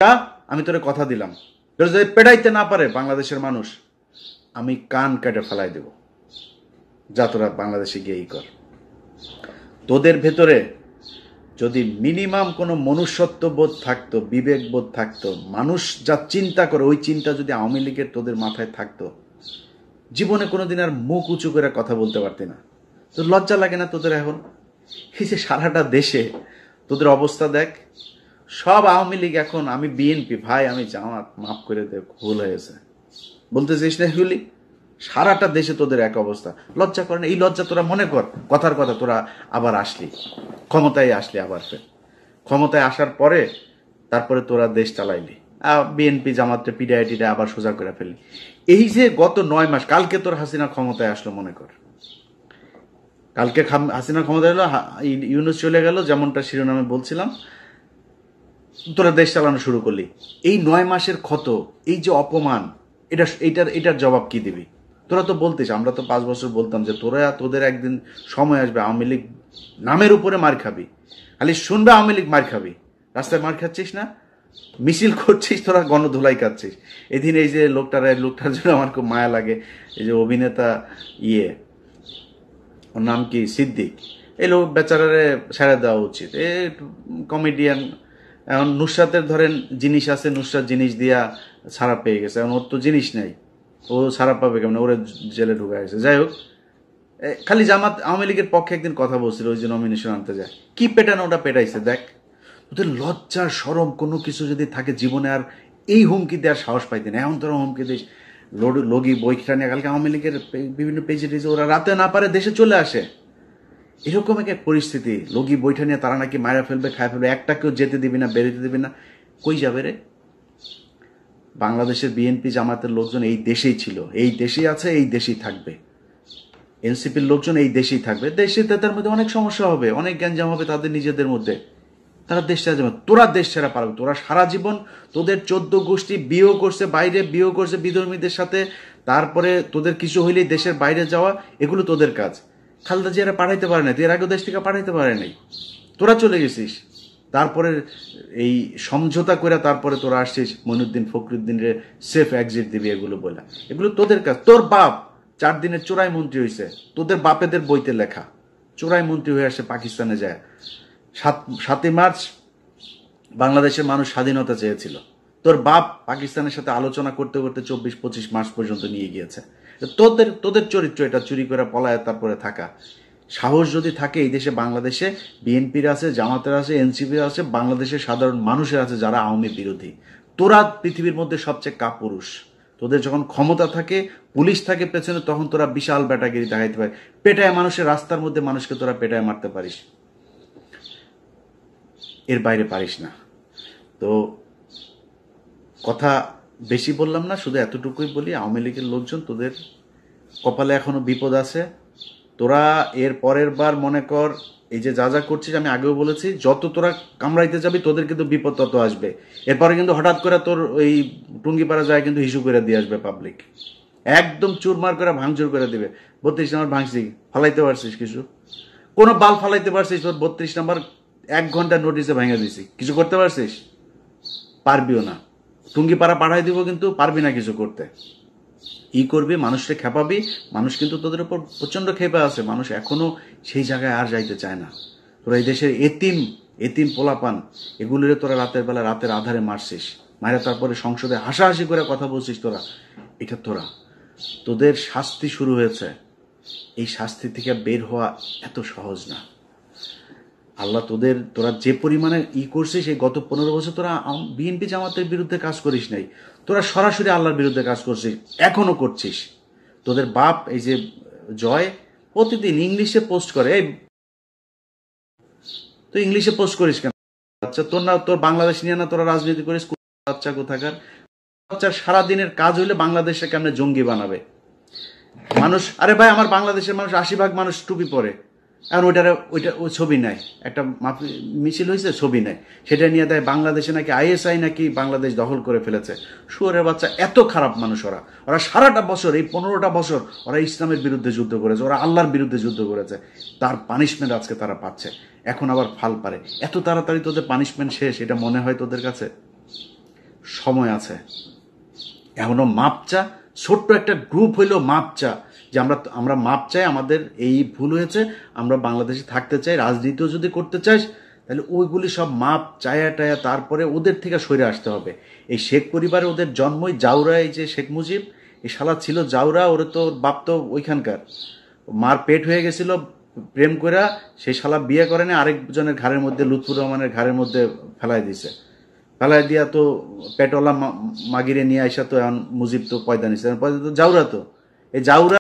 আমি তোরে কথা দিলাম, যদি পেটাইতে না পারে বাংলাদেশের মানুষ, আমি কান কেটে ফেলাই দেব। যা তোরা বাংলাদেশে গিয়েই কর। তোদের ভেতরে যদি মিনিমাম কোনো মনুষ্যত্ব বোধ থাকতো, বিবেক বোধ থাকতো, মানুষ যা চিন্তা করে ওই চিন্তা যদি আওয়ামী লীগের তোদের মাথায় থাকতো, জীবনে কোনোদিন আর মুখ উঁচু করে কথা বলতে পারতি না। তো লজ্জা লাগে না তোদের এখন? এই যে সারাটা দেশে তোদের অবস্থা দেখ, সব আওয়ামী লীগ এখন, আমি বিএনপি, ভাই আমি জামাত, মাফ করে দে, ভুল হয়েছে বলতে চাইস না এগুলি? সারাটা দেশে তোদের এক অবস্থা, লজ্জা করে না? এই লজ্জা তোরা মনে কর, কথার কথা তোরা আবার আসলি, ক্ষমতায় আসলি, আবার ফের ক্ষমতায় আসার পরে তারপরে তোরা দেশ চালাইলি, বিএনপি জামাতটা পিডিআইটিটা আবার সোজা করে ফেললি। এই যে গত 9 মাস, কালকে তোর হাসিনা ক্ষমতায় আসলো, মনে কর কালকে হাসিনা ক্ষমতায় এলো, ইউনূস চলে গেল, যেমনটা শিরোনামে বলছিলাম, তোরা দেশ চালানো শুরু করলি। এই 9 মাসের ক্ষত, এই যে অপমান, এটার জবাব কি দিবি? তোরা তো বলতিস, আমরা তো 5 বছর বলতাম যে তোদের একদিন সময় আসবে আওয়ামী লীগ নামের উপরে মার খাবি, খালি শুনবে আওয়ামী লীগ মার খাবি। রাস্তায় মার খাচ্ছিস না, মিছিল করছিস, তোরা গণধুলাই খাচ্ছিস। এদিন এই যে লোকটার জন্য আমার খুব মায়া লাগে, এই যে অভিনেতা ওর নাম কি, সিদ্দিক, এই লোক বেচারারে ছেড়ে দেওয়া উচিত। এ কমেডিয়ান, এখন নুসরাতের ধরেন জিনিস আছে, নুসরাত জিনিস দিয়া ছাড়া পেয়ে গেছে, এখন ওর তো জিনিস নাই, ও ছাড়া পাবে কেমন, ওরে জেলে ঢুকে গেছে। যাই হোক, খালি জামাত আওয়ামী লীগের পক্ষে একদিন কথা বলছিল, ওই যে নমিনেশন আনতে যায়, কি পেটানো ওটা পেটাইছে দেখ। ওদের লজ্জা সরম কোনো কিছু যদি থাকে জীবনে, আর এই হুমকি দেওয়ার সাহস পাইতেন। এখন তোরা হুমকি দিস, লগি বইটা নিয়ে, কালকে আওয়ামী লীগের বিভিন্ন পেজে টেজে ওরা রাতে না পারে দেশে চলে আসে, এরকম এক পরিস্থিতি। লগি বইটা নিয়ে তারা নাকি মারা ফেলবে, খায় ফেলবে, একটা কেউ যেতে দিবি না, বেরোতে দিবি না। কই যাবে রে? বাংলাদেশের বিএনপি জামাতের লোকজন এই দেশেই ছিল, এই দেশেই আছে, এই দেশেই থাকবে। এনসিপির লোকজন এই দেশেই থাকবে। দেশে তাদের মধ্যে অনেক সমস্যা হবে, অনেক গ্যাঞ্জাম হবে তাদের নিজেদের মধ্যে, তারা দেশ ছেড়ে যাবে। তোরা দেশ ছেড়া পারবে? তোরা সারা জীবন তোদের 14 গোষ্ঠী বিয়েও করছে, বাইরে বিয়েও করছে বিধর্মীদের সাথে, তারপরে তোদের কিছু হইলেই দেশের বাইরে যাওয়া, এগুলো তোদের কাজ। খালেদা জিয়ারা পাঠাইতে পারে না, এর আগেও দেশ থেকে পাঠাইতে পারে নাই, তোরা চলে গেছিস। তারপরে এই সমঝোতা করে তারপরে তোরা আসছিস মঈনুদ্দিন ফখরুদ্দিনের সেফ এক্সিট দিবি, এগুলো বলে, এগুলো তোদের কাজ। তোর বাপ 4 দিনের চোরাই মন্ত্রী হয়েছে, তোদের বাপেদের বইতে লেখা, চোরাই মন্ত্রী হয়ে আসে পাকিস্তানে যায়। 7ই মার্চ বাংলাদেশের মানুষ স্বাধীনতা চেয়েছিল, তোর বাপ পাকিস্তানের সাথে আলোচনা করতে করতে 24-25 মাস পর্যন্ত নিয়ে গিয়েছে। তোদের চরিত্র এটা, চুরি করে পলায় তারপরে থাকা। সাহস যদি থাকে এই দেশে, বাংলাদেশে বিএনপির আছে, জামাতের আছে, এনসিপির আছে, বাংলাদেশের সাধারণ মানুষের আছে যারা আওয়ামী বিরোধী। তোরা পৃথিবীর মধ্যে সবচেয়ে কাপুরুষ। তোদের যখন ক্ষমতা থাকে, পুলিশ থাকে পেছনে, তখন তোরা বিশাল ব্যাটাগিরি দেখাইতে পারে, পেটায় মানুষের, রাস্তার মধ্যে মানুষকে তোরা পেটায় মারতে পারিস, এর বাইরে পারিস না। তো কথা বেশি বললাম না, শুধু এতটুকুই বলি, আওয়ামী লীগের লোকজন তোদের কপালে এখনো বিপদ আছে। তোরা এর পরের বার মনে কর, এই যে যা করছিস, আমি আগেও বলেছি, যত তোরা কামড়াইতে যাবি তোদের কিন্তু বিপদ তত আসবে। এরপরে কিন্তু হঠাৎ করে তোর ওই টুঙ্গিপাড়া যায় কিন্তু হিসু করে দিয়ে আসবে পাবলিক, একদম চুরমার করে ভাঙচুর করে দিবে। 32 নম্বর ভাঙছি, ফালাইতে পারছিস কিছু? কোনো বাল ফালাইতে পারছিস? তোর 32 নম্বর 1 ঘন্টা নোটিসে ভেঙে দিছি, কিছু করতে পারছিস? পারবিও না। টুঙ্গিপাড়া পাঠাই দিব, কিন্তু পারবি না কিছু করতে। ই করবি, মানুষকে খেপাবি, মানুষ কিন্তু তোদের উপর প্রচন্ড খেপে আছে, মানুষ এখনো সেই জায়গায় আর যাইতে চায় না। তোরা এই দেশের এতিম পোলাপান, এগুলোরে তোরা রাতের বেলা রাতের আধারে মারছিস, মায়েরা তারপরে সংসদে হাসাহাসি করে কথা বলছিস। এটা তোদের শাস্তি শুরু হয়েছে। এই শাস্তি থেকে বের হওয়া এত সহজ না। আল্লাহ তোরা যে পরিমাণে করছিস, এই গত 15 বছর তোরা বিএনপি জামাতের বিরুদ্ধে কাজ করিস নাই, তোরা সরাসরি আল্লাহর বিরুদ্ধে কাজ করছিস, এখনো করছিস। তোদের বাপ এই যে জয় প্রতিদিন ইংলিশে পোস্ট করে, তুই ইংলিশে পোস্ট করিস কেন? আচ্ছা, তোর বাংলাদেশ নিয়ে না তোরা রাজনীতি করিস? বাচ্চা কোথাকার বাচ্চার সারাদিনের কাজ হইলে বাংলাদেশে কেমনে জঙ্গি বানাবে মানুষ। আরে ভাই, আমার বাংলাদেশের মানুষ 80% মানুষ টুপি পরে, এখন ওই ছবি নাই, একটা মিছিল হয়েছে, ছবি নাই, সেটা নিয়ে দেয় বাংলাদেশে নাকি আইএসআই নাকি বাংলাদেশ দখল করে ফেলেছে। শুয়োরের বাচ্চা, এত খারাপ মানুষ ওরা সারাটা বছর, এই 15টা বছর ওরা ইসলামের বিরুদ্ধে যুদ্ধ করেছে, ওরা আল্লাহর বিরুদ্ধে যুদ্ধ করেছে, তার পানিশমেন্ট আজকে তারা পাচ্ছে। এখন আবার ফাল পারে, এত তাড়াতাড়ি তোদের পানিশমেন্ট শেষ এটা মনে হয় তোদের কাছে? সময় আছে। এখনো মাপ চা, ছোট্ট একটা গ্রুপ হইলেও মাপ চা, যে আমরা মাপ চাই, আমাদের এই ভুল হয়েছে, আমরা বাংলাদেশে থাকতে চাই, রাজনীতিও যদি করতে চাই তাহলে ওইগুলি সব মাপ চায়া টায়া তারপরে ওদের থেকে সরে আসতে হবে। এই শেখ পরিবারে ওদের জন্মই জাউরা, এই যে শেখ মুজিব, এই শালা ছিল জাউরা, ওরে তো বাপ তো ওইখানকার, মার পেট হয়ে গেছিল প্রেম কইরা, সেই শালা বিয়ে করেনি, আরেকজনের ঘাড়ের মধ্যে, লুৎফুর রহমানের ঘাড়ের মধ্যে ফেলাই দিছে। ফেলাই দিয়া তো পেটওয়ালা মাগিরে নিয়ে আইসা তো এখন মুজিব তো পয়দা নিছে, পয়দা তো জাউরা, তো এই জাউরা